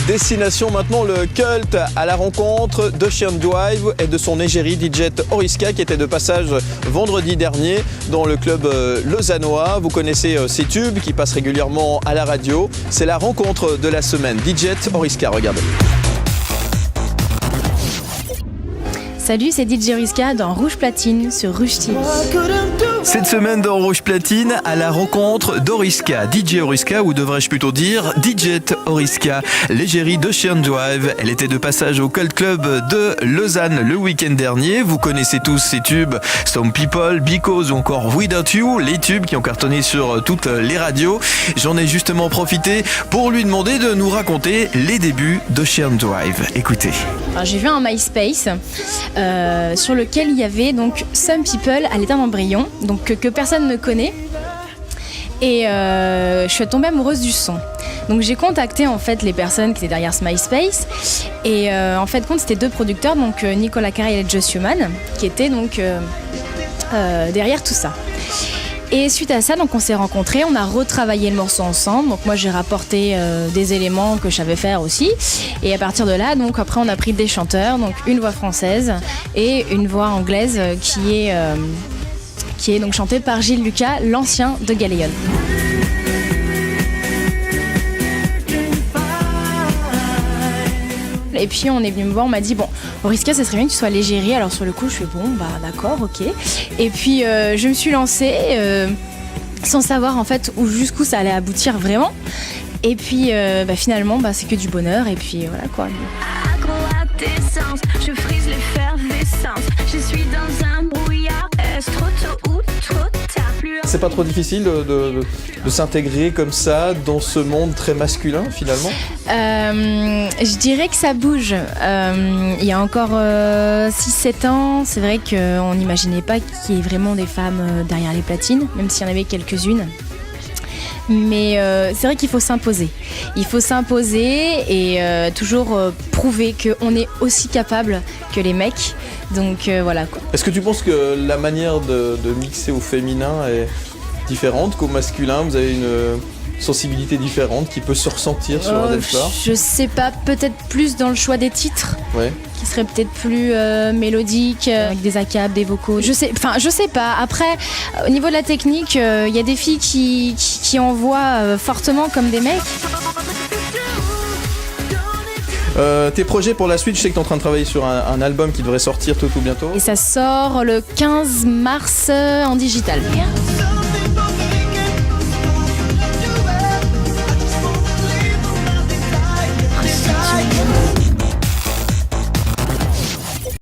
Destination maintenant le culte à la rencontre d'Ocean Drive et de son égérie DJ Oriska qui était de passage vendredi dernier dans le club lausannois. Vous connaissez ces tubes qui passent régulièrement à la radio. C'est la rencontre de la semaine. DJ Oriska, regardez. Salut, c'est DJ Oriska dans Rouge Platine sur Rouge TV. Cette semaine dans Rouge Platine, à la rencontre d'Oriska, DJ Oriska, ou devrais-je plutôt dire DJ Oriska, l'égérie d'Ocean Drive. Elle était de passage au Cult Club de Lausanne le week-end dernier. Vous connaissez tous ces tubes, Some People, Because ou encore Without You, les tubes qui ont cartonné sur toutes les radios. J'en ai justement profité pour lui demander de nous raconter les débuts d'Ocean Drive. Écoutez. Alors, j'ai vu un MySpace sur lequel il y avait donc Some People à l'état d'embryon, donc que personne ne connaît. Et je suis tombée amoureuse du son. Donc j'ai contacté en fait les personnes qui étaient derrière ce MySpace. Et en fait c'était deux producteurs, donc Nicolas Carré et Just Human, qui étaient donc derrière tout ça. Et suite à ça, donc on s'est rencontrés, on a retravaillé le morceau ensemble. Donc moi j'ai rapporté des éléments que je savais faire aussi. Et à partir de là, donc après on a pris des chanteurs, donc une voix française et une voix anglaise qui est donc chantée par Gilles Lucas, l'ancien de Galéon. Et puis on est venu me voir, on m'a dit bon, Oriska, ça serait bien que tu sois l'égérie. Alors sur le coup je fais bon, bah d'accord, ok. Et puis je me suis lancée sans savoir en fait jusqu'où ça allait aboutir vraiment. Et puis finalement c'est que du bonheur et puis voilà quoi. Je frise l'effervescence, je suis dans un brouillard. Est-ce trop tôt ou trop tard? C'est pas trop difficile de s'intégrer comme ça dans ce monde très masculin finalement? Je dirais que ça bouge. Il y a encore 6-7 ans, c'est vrai qu'on n'imaginait pas qu'il y ait vraiment des femmes derrière les platines, même s'il y en avait quelques-unes. Mais c'est vrai qu'il faut s'imposer. Il faut s'imposer et toujours prouver qu'on est aussi capable que les mecs. Donc voilà quoi. Est-ce que tu penses que la manière de mixer au féminin est différente qu'au masculin? Vous avez une sensibilité différente qui peut se ressentir sur un dance floor? Je sais pas, peut-être plus dans le choix des titres. Ouais. Qui serait peut-être plus mélodique, avec des acapes, des vocaux. Je sais pas. Après, au niveau de la technique, il y a des filles qui envoient fortement comme des mecs. Tes projets pour la suite, je sais que tu es en train de travailler sur un album qui devrait sortir tout ou bientôt. Et ça sort le 15 mars en digital.